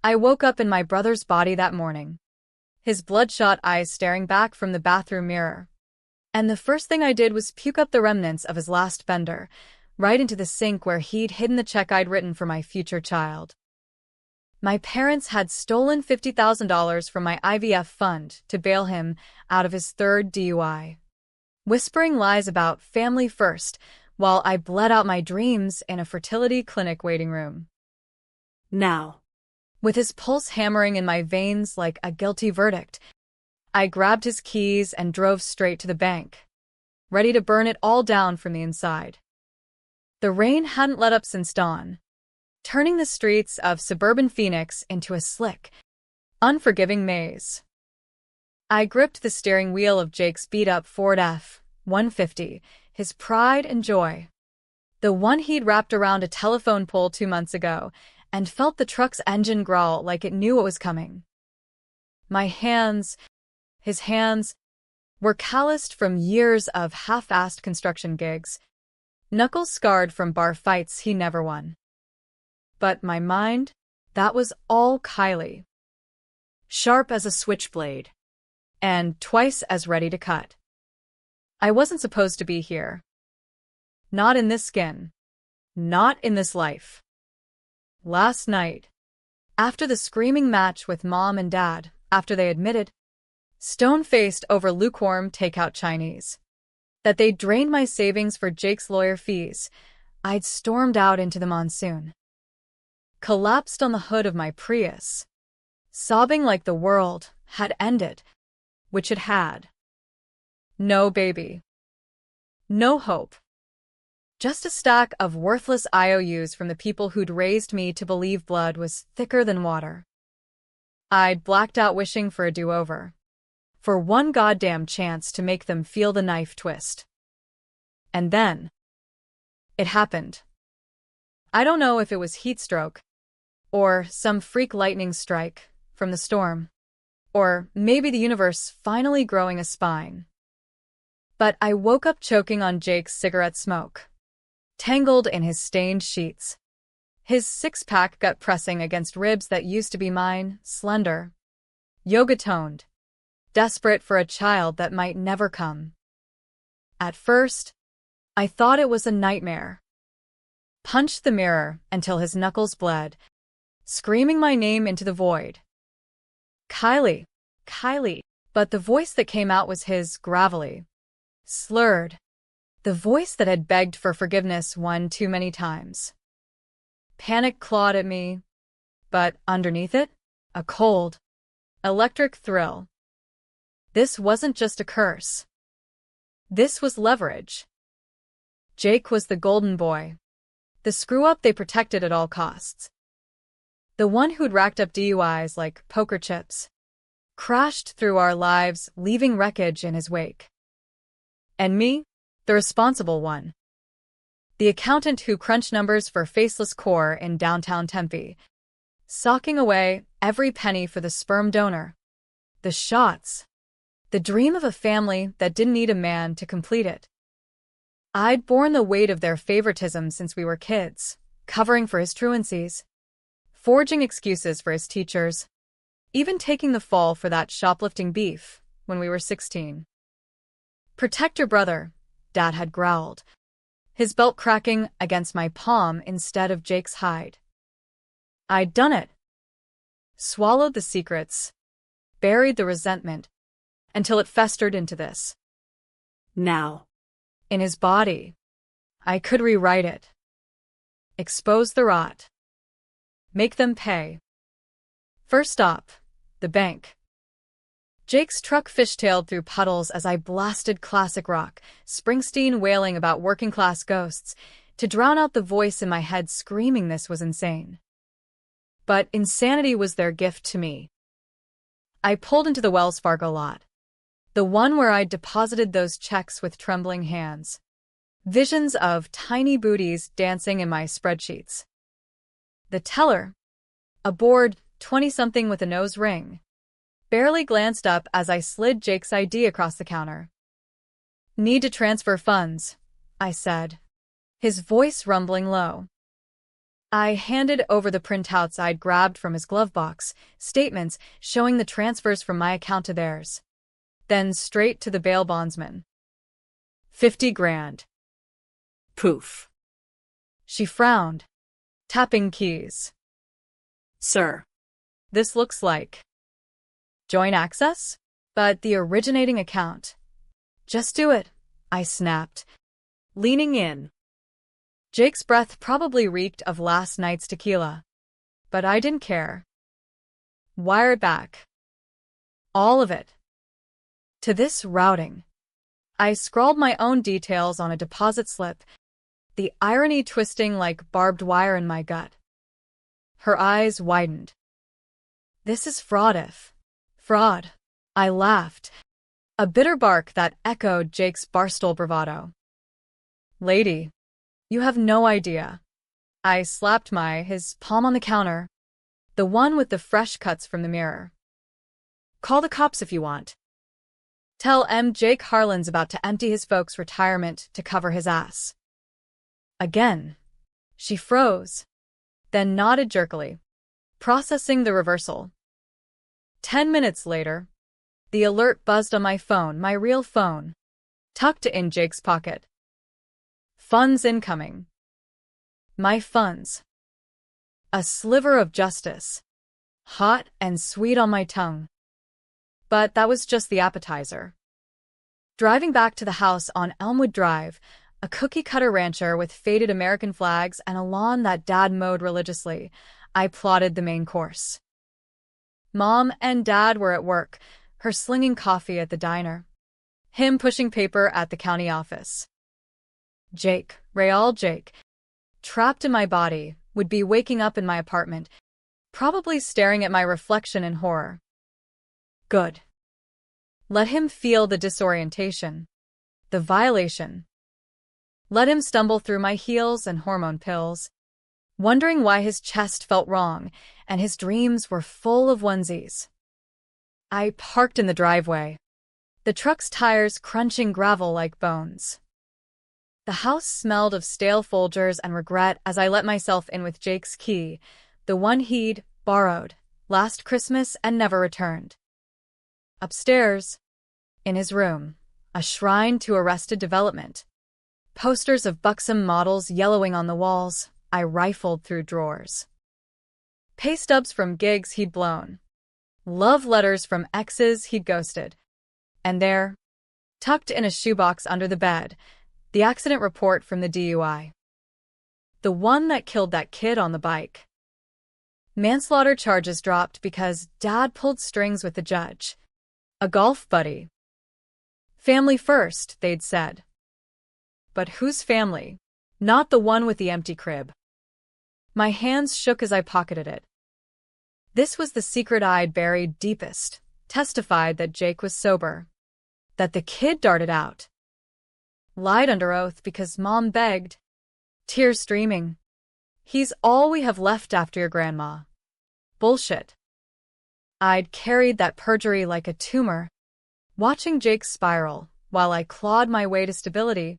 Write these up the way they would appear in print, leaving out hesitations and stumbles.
I woke up in my brother's body that morning, his bloodshot eyes staring back from the bathroom mirror. And the first thing I did was puke up the remnants of his last bender, right into the sink where he'd hidden the check I'd written for my future child. My parents had stolen $50,000 from my IVF fund to bail him out of his third DUI, whispering lies about family first while I bled out my dreams in a fertility clinic waiting room. Now, With his pulse hammering in my veins like a guilty verdict, I grabbed his keys and drove straight to the bank, ready to burn it all down from the inside. The rain hadn't let up since dawn, turning the streets of suburban Phoenix into a slick, unforgiving maze. I gripped the steering wheel of Jake's beat-up Ford F-150, his pride and joy, the one he'd wrapped around a telephone pole 2 months ago, and felt the truck's engine growl like it knew what was coming. My hands, his hands, were calloused from years of half-assed construction gigs, knuckles scarred from bar fights he never won. But my mind, that was all Kylie. Sharp as a switchblade, and twice as ready to cut. I wasn't supposed to be here. Not in this skin. Not in this life. Last night, after the screaming match with Mom and Dad, after they admitted, stone-faced over lukewarm takeout Chinese, that they drained my savings for Jake's lawyer fees, I'd stormed out into the monsoon, collapsed on the hood of my Prius, sobbing like the world had ended, which it had. No baby. No hope. Just a stack of worthless IOUs from the people who'd raised me to believe blood was thicker than water. I'd blacked out wishing for a do-over, for one goddamn chance to make them feel the knife twist. And then, it happened. I don't know if it was heat stroke, or some freak lightning strike from the storm, or maybe the universe finally growing a spine. But I woke up choking on Jake's cigarette smoke, tangled in his stained sheets, his six-pack gut pressing against ribs that used to be mine, slender, yoga-toned, desperate for a child that might never come. At first, I thought it was a nightmare. Punched the mirror until his knuckles bled, screaming my name into the void. Kylie, Kylie. But the voice that came out was his, gravelly, slurred, the voice that had begged for forgiveness one too many times. Panic clawed at me, but underneath it, a cold, electric thrill. This wasn't just a curse. This was leverage. Jake was the golden boy, the screw-up they protected at all costs. The one who'd racked up DUIs like poker chips, crashed through our lives, leaving wreckage in his wake. And me, the responsible one. The accountant who crunched numbers for Faceless Core in downtown Tempe, socking away every penny for the sperm donor, the shots, the dream of a family that didn't need a man to complete it. I'd borne the weight of their favoritism since we were kids, covering for his truancies, forging excuses for his teachers, even taking the fall for that shoplifting beef when we were 16. Protect your brother, Dad had growled, his belt cracking against my palm instead of Jake's hide. I'd done it. Swallowed the secrets, buried the resentment, until it festered into this. now, In his body, I could rewrite it. Expose the rot. Make them pay. First stop, the bank. Jake's truck fishtailed through puddles as I blasted classic rock, Springsteen wailing about working-class ghosts, to drown out the voice in my head screaming this was insane. But insanity was their gift to me. I pulled into the Wells Fargo lot, the one where I'd deposited those checks with trembling hands. Visions of tiny booties dancing in my spreadsheets. The teller, a bored 20-something with a nose ring, barely glanced up as I slid Jake's ID across the counter. Need to transfer funds, I said, his voice rumbling low. I handed over the printouts I'd grabbed from his glove box, statements showing the transfers from my account to theirs. Then straight to the bail bondsman. 50 grand. Poof. She frowned, tapping keys. Sir. This looks like joint access? But the originating account. Just do it, I snapped, leaning in. Jake's breath probably reeked of last night's tequila, but I didn't care. Wire it back. All of it. To this routing. I scrawled my own details on a deposit slip, the irony twisting like barbed wire in my gut. Her eyes widened. This is fraud. I laughed, a bitter bark that echoed Jake's barstool bravado. Lady, you have no idea. I slapped his palm on the counter, the one with the fresh cuts from the mirror. Call the cops if you want. Tell Jake Harlan's about to empty his folks' retirement to cover his ass. Again. She froze, then nodded jerkily, processing the reversal. 10 minutes later, the alert buzzed on my phone, my real phone, tucked in Jake's pocket. Funds incoming. My funds. A sliver of justice, hot and sweet on my tongue. But that was just the appetizer. Driving back to the house on Elmwood Drive, a cookie-cutter rancher with faded American flags and a lawn that Dad mowed religiously, I plotted the main course. Mom and Dad were at work, her slinging coffee at the diner, him pushing paper at the county office. Jake, Jake, trapped in my body, would be waking up in my apartment, probably staring at my reflection in horror. Good. Let him feel the disorientation, the violation. Let him stumble through my heels and hormone pills, wondering why his chest felt wrong and his dreams were full of onesies. I parked in the driveway, the truck's tires crunching gravel like bones. The house smelled of stale Folgers and regret as I let myself in with Jake's key, the one he'd borrowed last Christmas and never returned. Upstairs, in his room, a shrine to Arrested Development. Posters of buxom models yellowing on the walls, I rifled through drawers. Pay stubs from gigs he'd blown. Love letters from exes he'd ghosted. And there, tucked in a shoebox under the bed, the accident report from the DUI. The one that killed that kid on the bike. Manslaughter charges dropped because Dad pulled strings with the judge. A golf buddy. Family first, they'd said. But whose family? Not the one with the empty crib. My hands shook as I pocketed it. This was the secret I'd buried deepest, testified that Jake was sober, that the kid darted out. Lied under oath because Mom begged, tears streaming. He's all we have left after your grandma. Bullshit. I'd carried that perjury like a tumor, watching Jake spiral while I clawed my way to stability,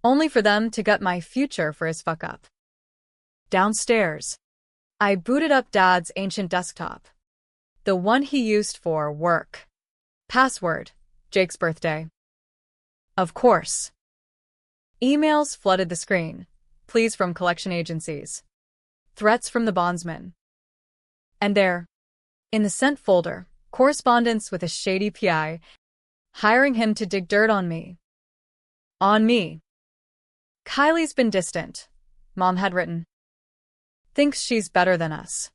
only for them to gut my future for his fuck-up. Downstairs, I booted up Dad's ancient desktop, the one he used for work. Password, Jake's birthday. Of course. Emails flooded the screen, pleas from collection agencies, threats from the bondsman. And there, in the sent folder, correspondence with a shady PI, hiring him to dig dirt on me. On me. Kylie's been distant, Mom had written. Thinks she's better than us.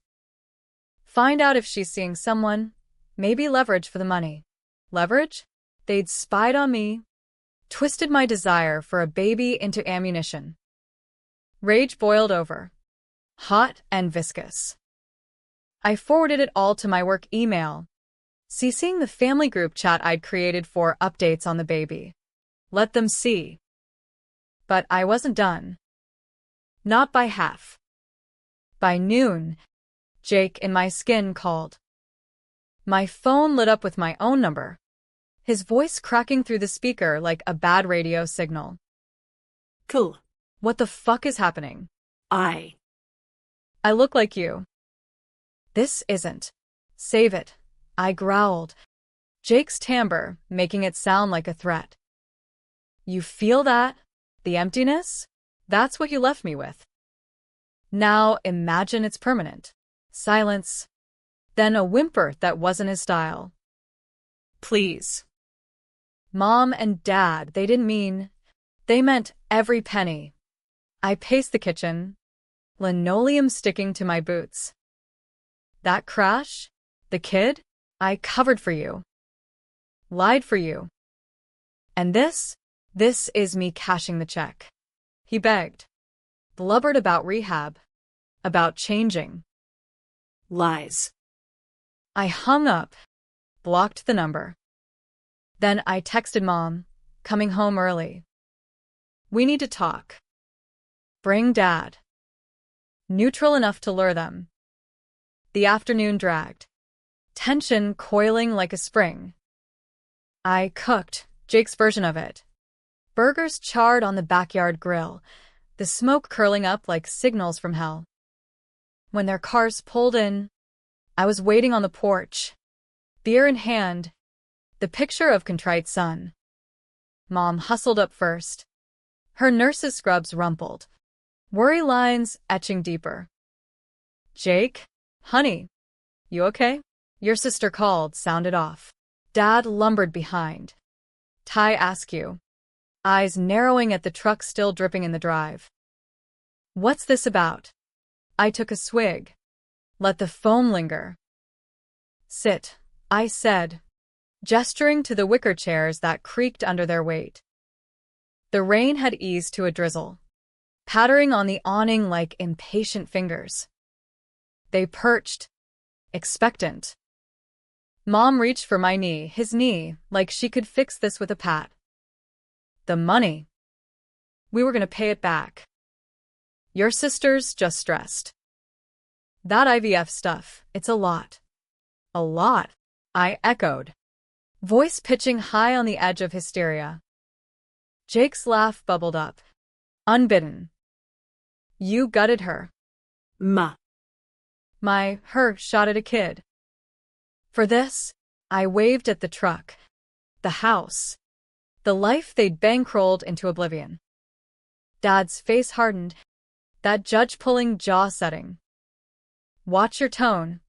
Find out if she's seeing someone, maybe leverage for the money. Leverage? They'd spied on me, twisted my desire for a baby into ammunition. Rage boiled over, hot and viscous. I forwarded it all to my work email, CCing the family group chat I'd created for updates on the baby. Let them see. But I wasn't done. Not by half. By noon, Jake in my skin called. My phone lit up with my own number, his voice cracking through the speaker like a bad radio signal. Cool. What the fuck is happening? I look like you. This isn't. Save it. I growled, Jake's timbre making it sound like a threat. You feel that? The emptiness? That's what you left me with. Now imagine it's permanent. Silence. Then a whimper that wasn't his style. Please. Mom and Dad, they didn't mean. They meant every penny. I paced the kitchen, linoleum sticking to my boots. That crash? The kid? I covered for you. Lied for you. And this is me cashing the check. He begged. Blubbered about rehab. About changing. Lies. I hung up. Blocked the number. Then I texted Mom, coming home early. We need to talk. Bring Dad. Neutral enough to lure them. The afternoon dragged. Tension coiling like a spring. I cooked, Jake's version of it. Burgers charred on the backyard grill, the smoke curling up like signals from hell. When their cars pulled in, I was waiting on the porch, beer in hand, the picture of contrite son. Mom hustled up first. Her nurse's scrubs rumpled, worry lines etching deeper. Jake? Honey, you okay? Your sister called, sounded off. Dad lumbered behind. Ty askew, eyes narrowing at the truck still dripping in the drive. What's this about? I took a swig. Let the foam linger. Sit, I said, gesturing to the wicker chairs that creaked under their weight. The rain had eased to a drizzle, pattering on the awning like impatient fingers. They perched, expectant. Mom reached for my knee, his knee, like she could fix this with a pat. The money. We were going to pay it back. Your sister's just stressed. That IVF stuff, it's a lot. A lot, I echoed, voice pitching high on the edge of hysteria. Jake's laugh bubbled up, unbidden. You gutted her. Her shot at a kid. For this, I waved at the truck, the house, the life they'd bankrolled into oblivion. Dad's face hardened, that judge-pulling jaw setting. Watch your tone.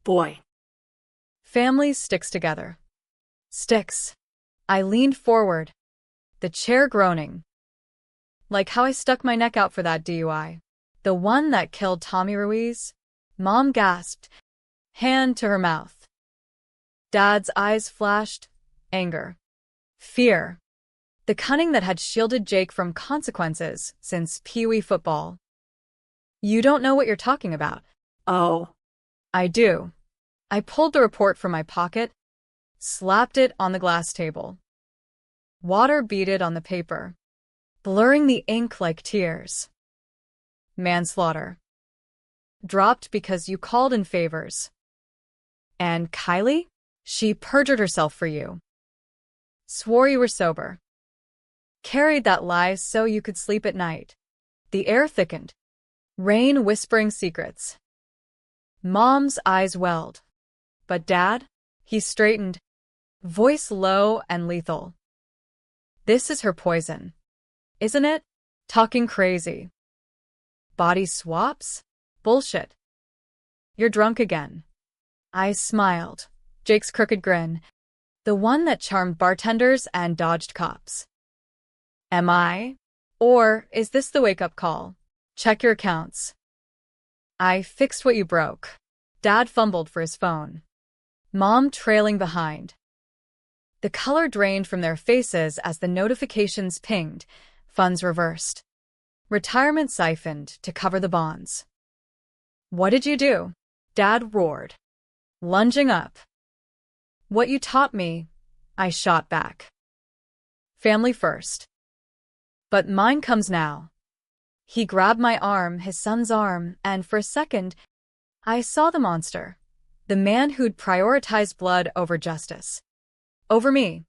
Boy. Family sticks together. Sticks. I leaned forward, the chair groaning. Like how I stuck my neck out for that DUI. The one that killed Tommy Ruiz. Mom gasped, hand to her mouth. Dad's eyes flashed, anger, fear, the cunning that had shielded Jake from consequences since Pee-wee football. You don't know what you're talking about. Oh. I do. I pulled the report from my pocket, slapped it on the glass table. Water beaded on the paper, blurring the ink like tears. Manslaughter. Dropped because you called in favors. And Kylie? She perjured herself for you. Swore you were sober. Carried that lie so you could sleep at night. The air thickened. Rain whispering secrets. Mom's eyes welled. But Dad? He straightened, voice low and lethal. This is her poison. Isn't it? Talking crazy. Body swaps? Bullshit. You're drunk again. I smiled. Jake's crooked grin, the one that charmed bartenders and dodged cops. Am I? Or is this the wake-up call? Check your accounts. I fixed what you broke. Dad fumbled for his phone. Mom trailing behind. The color drained from their faces as the notifications pinged, funds reversed. Retirement siphoned to cover the bonds. What did you do? Dad roared, lunging up. What you taught me, I shot back. Family first. But mine comes now. He grabbed my arm, his son's arm, and for a second, I saw the monster. The man who'd prioritized blood over justice. Over me.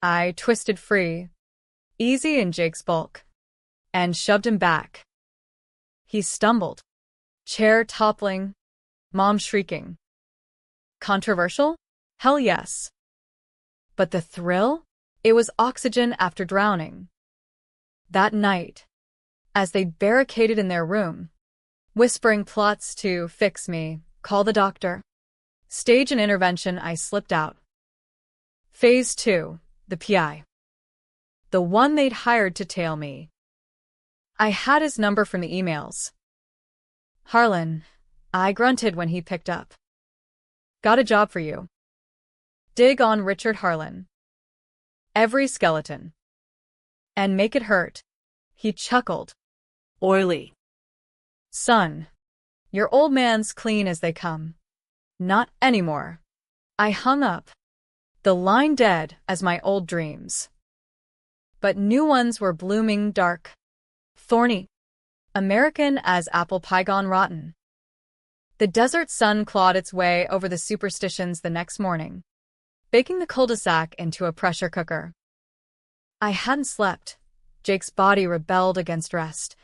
I twisted free, easy in Jake's bulk, and shoved him back. He stumbled, Chair toppling, mom shrieking. Controversial? Hell yes. But the thrill? It was oxygen after drowning. That night, as they barricaded in their room, whispering plots to fix me, call the doctor, stage an intervention, I slipped out. Phase 2, the PI. The one they'd hired to tail me. I had his number from the emails. Harlan, I grunted when he picked up. Got a job for you. Dig on Richard Harlan. Every skeleton. And make it hurt. He chuckled. Oily. Son, your old man's clean as they come. Not anymore. I hung up. The line dead as my old dreams. But new ones were blooming dark. Thorny. American as apple pie gone rotten. The desert sun clawed its way over the superstitions the next morning, baking the cul-de-sac into a pressure cooker. I hadn't slept. Jake's body rebelled against rest,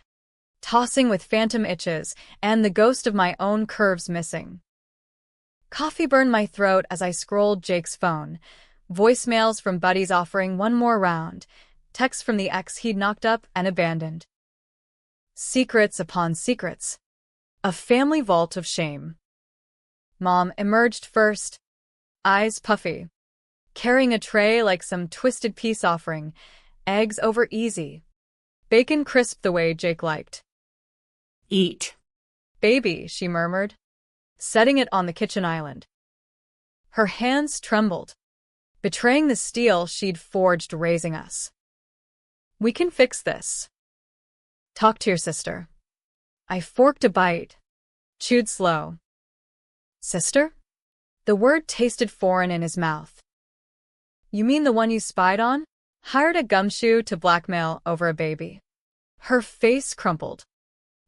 tossing with phantom itches and the ghost of my own curves missing. Coffee burned my throat as I scrolled Jake's phone, voicemails from buddies offering one more round, texts from the ex he'd knocked up and abandoned. Secrets upon secrets. A family vault of shame. Mom emerged first, eyes puffy, carrying a tray like some twisted peace offering, eggs over easy, bacon crisp the way Jake liked. Eat. Baby, she murmured, setting it on the kitchen island. Her hands trembled, betraying the steel she'd forged raising us. We can fix this. Talk to your sister. I forked a bite, chewed slow. Sister? The word tasted foreign in his mouth. You mean the one you spied on? Hired a gumshoe to blackmail over a baby. Her face crumpled.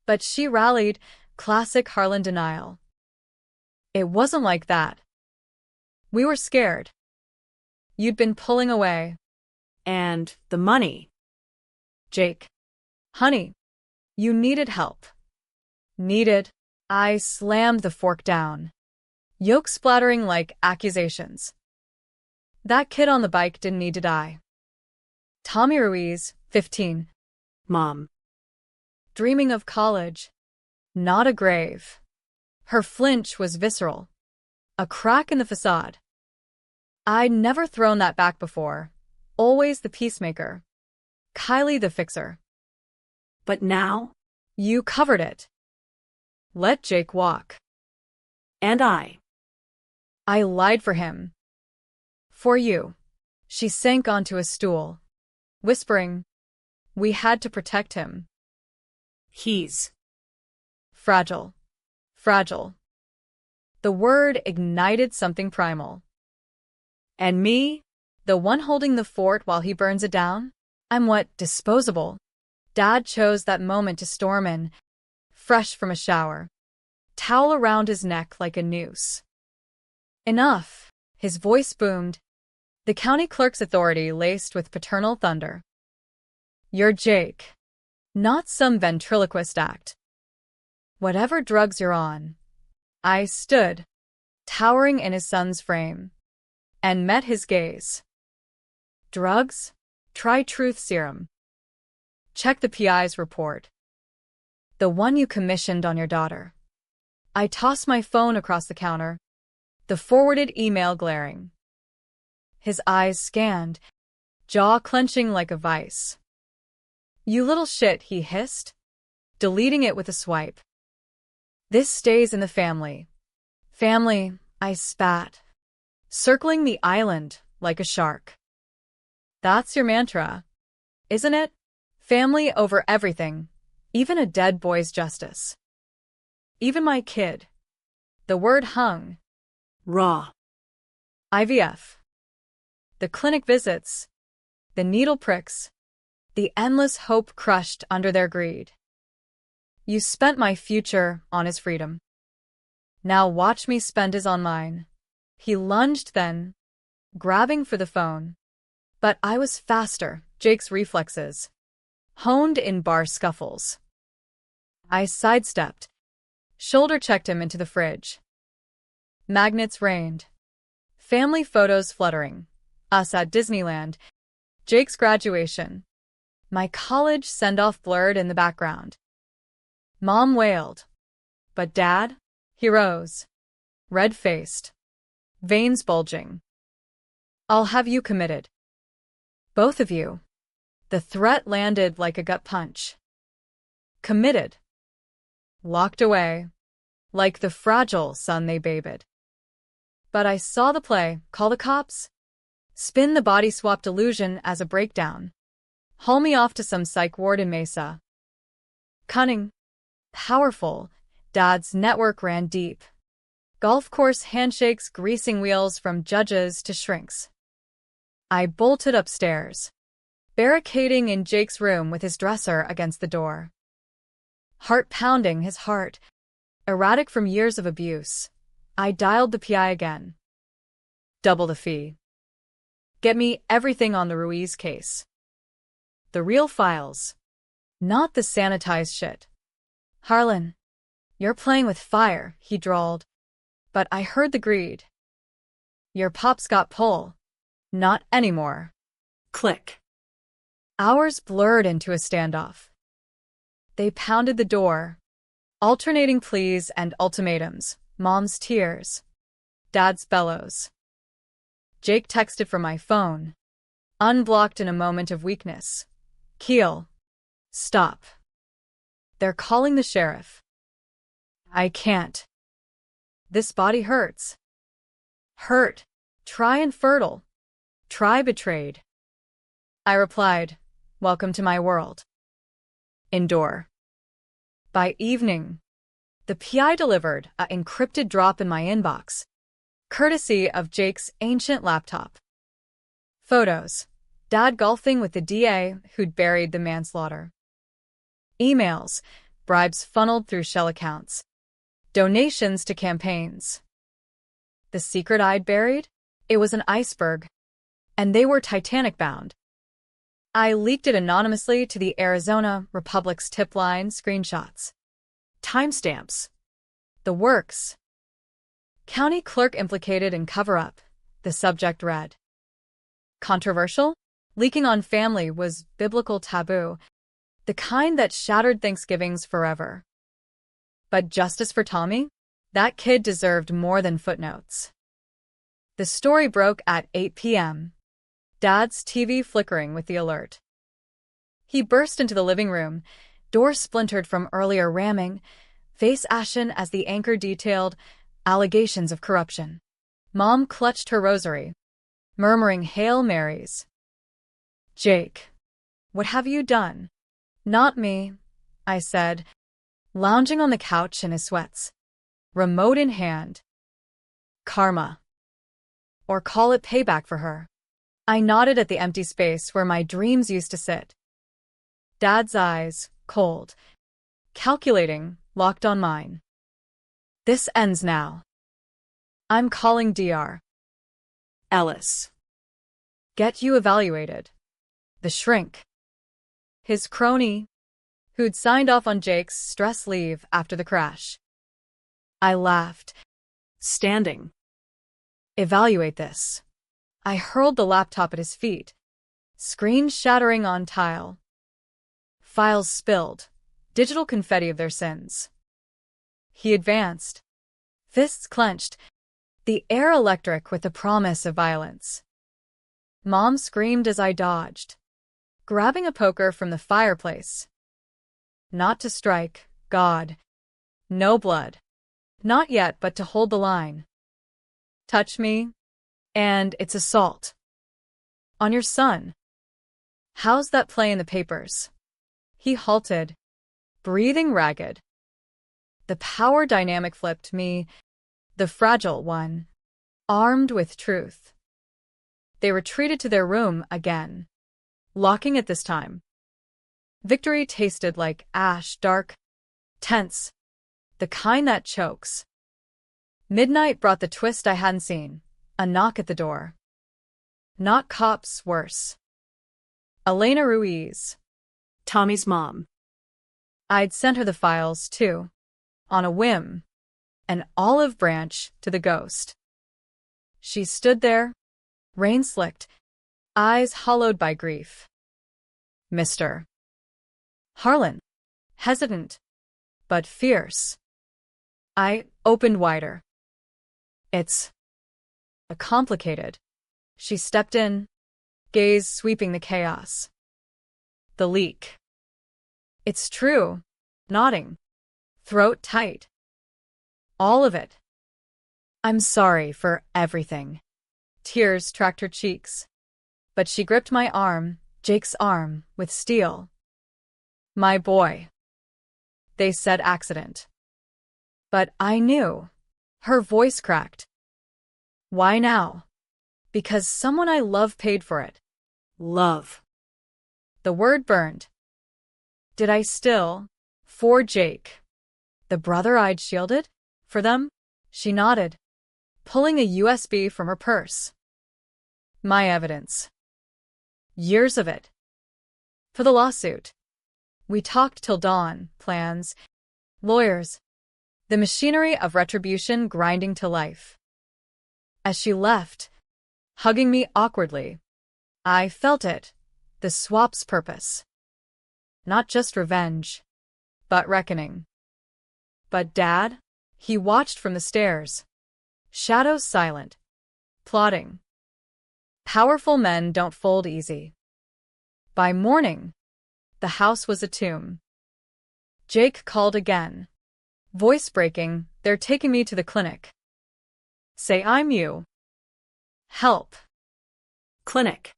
But she rallied, classic Harlan denial. It wasn't like that. We were scared. You'd been pulling away. And the money. Jake. Honey, you needed help. Needed. I slammed the fork down, yolk splattering like accusations. That kid on the bike didn't need to die. Tommy Ruiz, 15. Mom. Dreaming of college. Not a grave. Her flinch was visceral. A crack in the facade. I'd never thrown that back before. Always the peacemaker. Kylie the fixer. But now? You covered it. Let Jake walk. And I lied for him. For you. She sank onto a stool, whispering, we had to protect him. He's fragile. Fragile. The word ignited something primal. And me? The one holding the fort while he burns it down? I'm what? Disposable. Dad chose that moment to storm in, fresh from a shower, towel around his neck like a noose. Enough, his voice boomed, the county clerk's authority laced with paternal thunder. You're Jake, not some ventriloquist act. Whatever drugs you're on. I stood, towering in his son's frame, and met his gaze. Drugs? Try truth serum. Check the PI's report. The one you commissioned on your daughter. I tossed my phone across the counter, the forwarded email glaring. His eyes scanned, jaw clenching like a vice. You little shit, he hissed, deleting it with a swipe. This stays in the family. Family, I spat, circling the island like a shark. That's your mantra, isn't it? Family over everything, even a dead boy's justice. Even my kid. The word hung. Raw. IVF. The clinic visits. The needle pricks. The endless hope crushed under their greed. You spent my future on his freedom. Now watch me spend his on mine. He lunged then, grabbing for the phone. But I was faster, Jake's reflexes honed in bar scuffles. I sidestepped, Shoulder checked him into the fridge. Magnets rained. Family photos fluttering. Us at Disneyland. Jake's graduation. My college send-off blurred in the background. Mom wailed. But Dad? He rose. Red-faced. Veins bulging. I'll have you committed. Both of you. The threat landed like a gut punch. Committed. Locked away. Like the fragile son they babed. But I saw the play. Call the cops? Spin the body-swap delusion as a breakdown. Haul me off to some psych ward in Mesa. Cunning. Powerful. Dad's network ran deep. Golf course handshakes greasing wheels from judges to shrinks. I bolted upstairs, barricading in Jake's room with his dresser against the door. Heart pounding, his heart, erratic from years of abuse. I dialed the PI again. Double the fee. Get me everything on the Ruiz case. The real files. Not the sanitized shit. Harlan, you're playing with fire, he drawled. But I heard the greed. Your pop's got pull. Not anymore. Click. Hours blurred into a standoff. They pounded the door, alternating pleas and ultimatums, Mom's tears, Dad's bellows. Jake texted from my phone, unblocked in a moment of weakness. Keel. Stop. They're calling the sheriff. I can't. This body hurts. Hurt. Try infertile. Try betrayed. I replied, welcome to my world. Endure. By evening, the PI delivered an encrypted drop in my inbox, courtesy of Jake's ancient laptop. Photos. Dad golfing with the DA who'd buried the manslaughter. Emails. Bribes funneled through shell accounts. Donations to campaigns. The secret I'd buried? It was an iceberg. And they were Titanic-bound. I leaked it anonymously to the Arizona Republic's tip line screenshots. Timestamps. The works. County clerk implicated in cover-up, the subject read. Controversial? Leaking on family was biblical taboo, the kind that shattered Thanksgivings forever. But justice for Tommy? That kid deserved more than footnotes. The story broke at 8 p.m. Dad's TV flickering with the alert. He burst into the living room, door splintered from earlier ramming, face ashen as the anchor detailed allegations of corruption. Mom clutched her rosary, murmuring Hail Marys. Jake, what have you done? Not me, I said, lounging on the couch in his sweats, remote in hand. Karma. Or call it payback for her. I nodded at the empty space where my dreams used to sit. Dad's eyes, cold, calculating, locked on mine. This ends now. I'm calling Dr. Ellis. Get you evaluated. The shrink. His crony, who'd signed off on Jake's stress leave after the crash. I laughed. Standing. Evaluate this. I hurled the laptop at his feet, screen shattering on tile. Files spilled, digital confetti of their sins. He advanced, fists clenched, the air electric with the promise of violence. Mom screamed as I dodged, grabbing a poker from the fireplace. Not to strike, God. No blood. Not yet, but to hold the line. Touch me, and it's assault. On your son. How's that play in the papers? He halted, breathing ragged. The power dynamic flipped me, the fragile one, armed with truth. They retreated to their room again, locking it this time. Victory tasted like ash, dark, tense, the kind that chokes. Midnight brought the twist I hadn't seen, a knock at the door. Not cops, worse. Elena Ruiz. Tommy's mom. I'd sent her the files, too. on a whim, an olive branch to the ghost. She stood there, rain-slicked, eyes hollowed by grief. Mr. Harlan, hesitant, but fierce. I opened wider. It's complicated. She stepped in, gaze sweeping the chaos. The leak. It's true, nodding, throat tight. All of it. I'm sorry for everything. Tears tracked her cheeks. But she gripped my arm, Jake's arm, with steel. My boy. They said accident. But I knew. Her voice cracked. Why now? Because someone I love paid for it. Love. The word burned. Did I still? For Jake. The brother I'd shielded? For them? She nodded, pulling a USB from her purse. My evidence. Years of it. For the lawsuit. We talked till dawn, plans, lawyers, the machinery of retribution grinding to life. As she left, hugging me awkwardly, I felt it, the swap's purpose. Not just revenge, but reckoning. But Dad? He watched from the stairs, shadows silent, plotting. Powerful men don't fold easy. By morning, the house was a tomb. Jake called again. Voice breaking, they're taking me to the clinic. Say I'm you. Help. Clinic.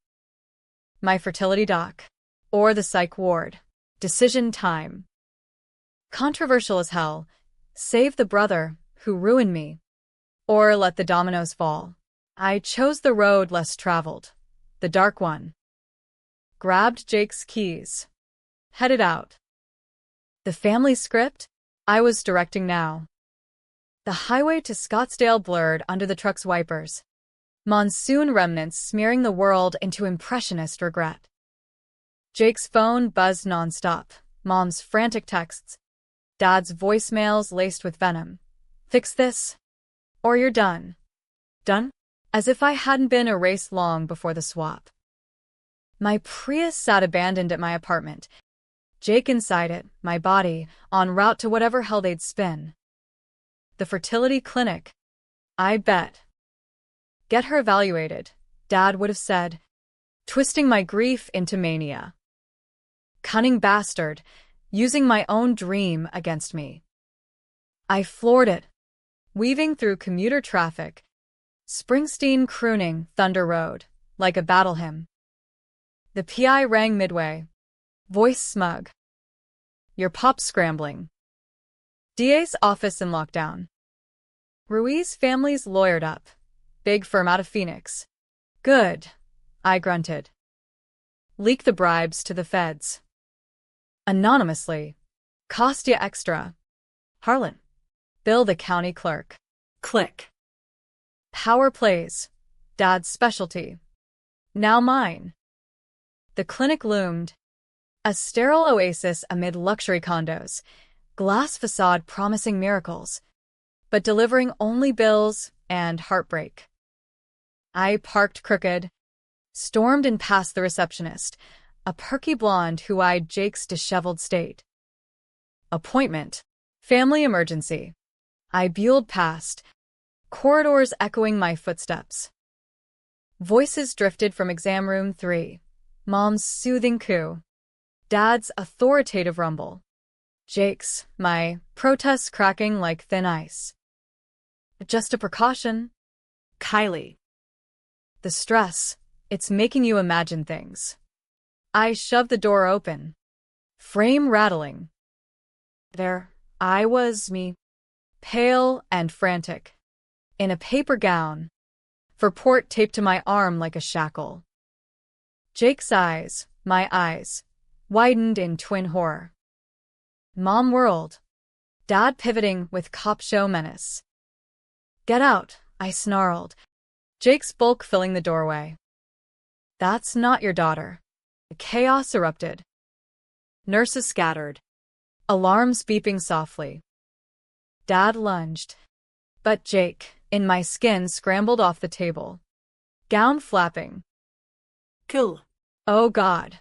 My fertility doc. Or the psych ward. Decision time. Controversial as hell. Save the brother who ruined me. Or let the dominoes fall. I chose the road less traveled. The dark one. Grabbed Jake's keys. Headed out. The family script? I was directing now. The highway to Scottsdale blurred under the truck's wipers. Monsoon remnants smearing the world into impressionist regret. Jake's phone buzzed nonstop. Mom's frantic texts. Dad's voicemails laced with venom. Fix this, or you're done. Done? As if I hadn't been erased long before the swap. My Prius sat abandoned at my apartment. Jake inside it, my body, en route to whatever hell they'd spin. The fertility clinic. I bet. Get her evaluated, Dad would have said, twisting my grief into mania. Cunning bastard, using my own dream against me. I floored it, weaving through commuter traffic, Springsteen crooning Thunder Road, like a battle hymn. The PI rang midway, voice smug. Your pop's scrambling. DA's office in lockdown. Ruiz family's lawyered up. Big firm out of Phoenix. Good, I grunted. Leak the bribes to the feds. Anonymously. Cost ya extra. Harlan. Bill the county clerk. Click. Power plays. Dad's specialty. Now mine. The clinic loomed. A sterile oasis amid luxury condos. Glass facade promising miracles, but delivering only bills and heartbreak. I parked crooked, stormed and past the receptionist, a perky blonde who eyed Jake's disheveled state. Appointment. Family emergency. I buelled past, corridors echoing my footsteps. Voices drifted from exam room 3. Mom's soothing coo. Dad's authoritative rumble. Jake's, my protests cracking like thin ice. Just a precaution. Kylie. The stress, it's making you imagine things. I shoved the door open. Frame rattling. There, I was, me. Pale and frantic. In a paper gown. Purport taped to my arm like a shackle. Jake's eyes, my eyes, widened in twin horror. Mom whirled. Dad pivoting with cop show menace. Get out, I snarled. Jake's bulk filling the doorway. That's not your daughter. The chaos erupted. Nurses scattered. Alarms beeping softly. Dad lunged. But Jake, in my skin, scrambled off the table. Gown flapping. Kill. Oh God.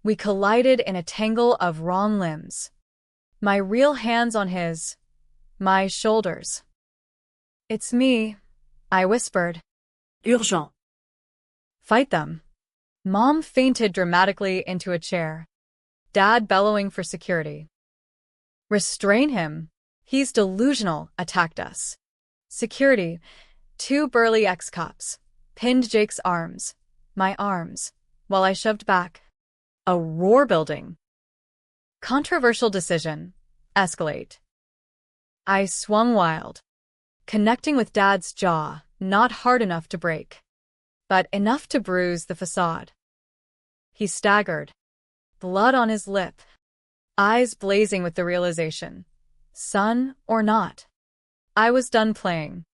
We collided in a tangle of wrong limbs. My real hands on his. My shoulders. It's me, I whispered. Urgent. Fight them. Mom fainted dramatically into a chair. Dad bellowing for security. Restrain him. He's delusional, attacked us. Security, 2 burly ex-cops, pinned Jake's arms, my arms, while I shoved back. A roar building. Controversial decision. Escalate. I swung wild, connecting with Dad's jaw, not hard enough to break, but enough to bruise the facade. He staggered, blood on his lip, eyes blazing with the realization. Son or not, I was done playing.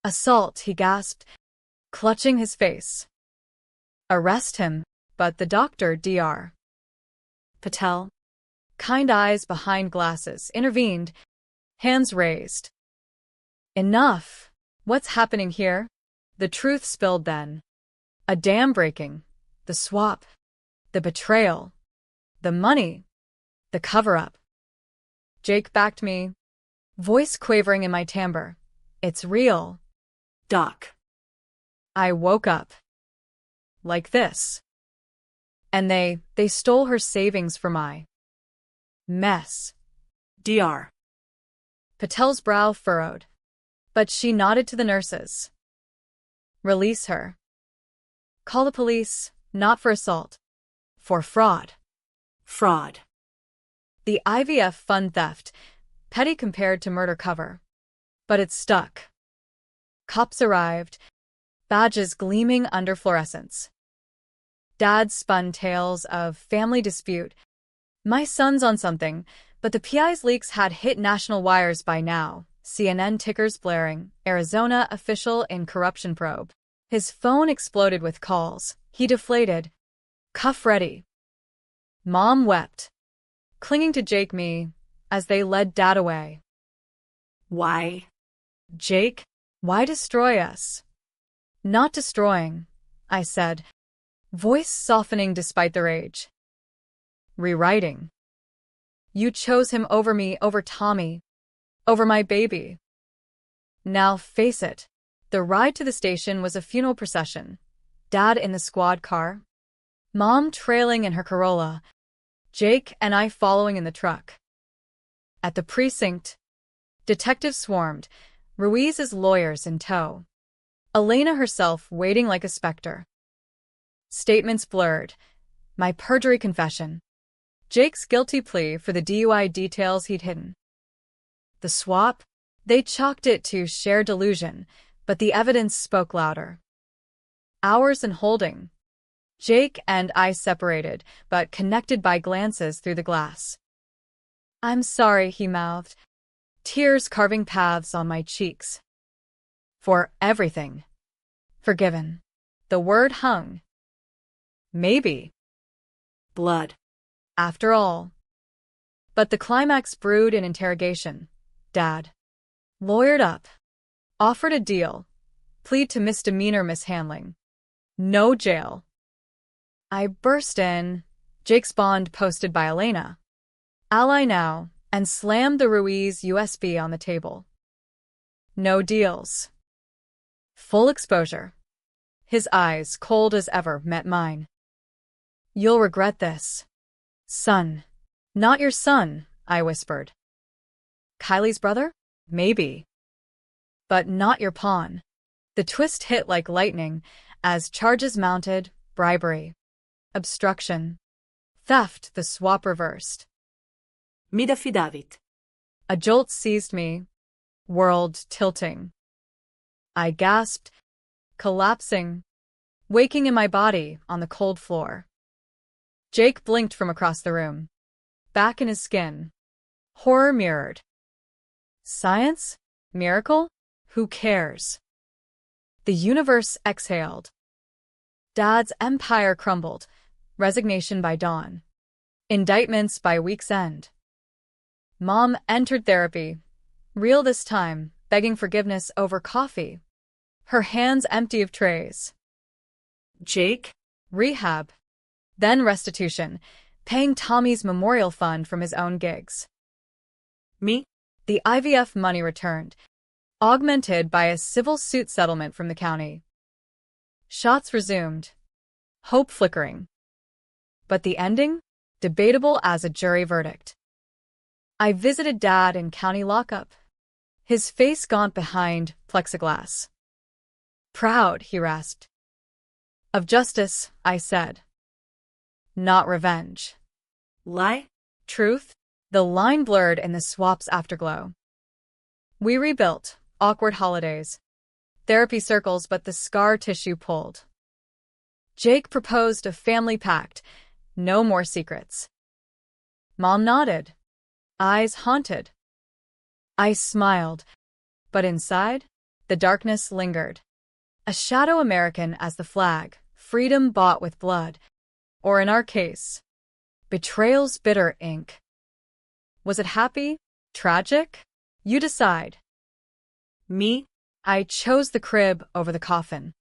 Assault, he gasped, clutching his face. Arrest him, but the doctor, Dr. Patel, kind eyes behind glasses, intervened, hands raised. Enough. What's happening here? The truth spilled then. A dam breaking, the swap, the betrayal, the money, the cover-up. Jake backed me, voice quavering in my timbre. It's real. Doc. I woke up. Like this. And they stole her savings for my mess. Dr. Patel's brow furrowed, but she nodded to the nurses. Release her. Call the police, not for assault, for fraud. Fraud. The IVF fund theft, petty compared to murder cover. But it stuck. Cops arrived, badges gleaming under fluorescents. Dad spun tales of family dispute. My son's on something, but the PI's leaks had hit national wires by now. CNN tickers blaring, Arizona official in corruption probe. His phone exploded with calls. He deflated. Cuff ready. Mom wept, clinging to Jake me, as they led Dad away. Why? Jake, why destroy us? Not destroying, I said, voice softening despite the rage. Rewriting. You chose him over me, over Tommy, over my baby. Now face it, the ride to the station was a funeral procession. Dad in the squad car, Mom trailing in her Corolla, Jake and I following in the truck. At the precinct, detectives swarmed, Ruiz's lawyers in tow. Elena herself waiting like a specter. Statements blurred. My perjury confession. Jake's guilty plea for the DUI details he'd hidden. The swap? They chalked it to shared delusion, but the evidence spoke louder. Hours in holding. Jake and I separated, but connected by glances through the glass. I'm sorry, he mouthed, tears carving paths on my cheeks. For everything. Forgiven. The word hung. Maybe. Blood. After all. But the climax brewed in interrogation. Dad. Lawyered up. Offered a deal. Plead to misdemeanor mishandling. No jail. I burst in, Jake's bond posted by Elena. Ally now, and slammed the Ruiz USB on the table. No deals. Full exposure. His eyes, cold as ever, met mine. You'll regret this. Son. Not your son, I whispered. Kylie's brother? Maybe. But not your pawn. The twist hit like lightning as charges mounted, bribery, obstruction, theft, the swap reversed. Mi affidavit. A jolt seized me, world tilting. I gasped, collapsing, waking in my body on the cold floor. Jake blinked from across the room, back in his skin. Horror mirrored. Science? Miracle? Who cares? The universe exhaled. Dad's empire crumbled, resignation by dawn. Indictments by week's end. Mom entered therapy, Real this time, begging forgiveness over coffee. Her hands empty of trays. Jake? Rehab. Then restitution, paying Tommy's memorial fund from his own gigs. Me? The IVF money returned, augmented by a civil suit settlement from the county. Shots resumed. Hope flickering. But the ending? Debatable as a jury verdict. I visited Dad in county lockup. His face gaunt behind plexiglass. Proud, he rasped. Of justice, I said. Not revenge. Lie? Truth? The line blurred in the swap's afterglow. We rebuilt, awkward holidays. Therapy circles, but the scar tissue pulled. Jake proposed a family pact, no more secrets. Mom nodded, eyes haunted. I smiled, but inside, the darkness lingered. A shadow American as the flag, freedom bought with blood, or in our case, betrayal's bitter ink. Was it happy? Tragic? You decide. Me? I chose the crib over the coffin.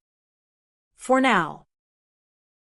For now.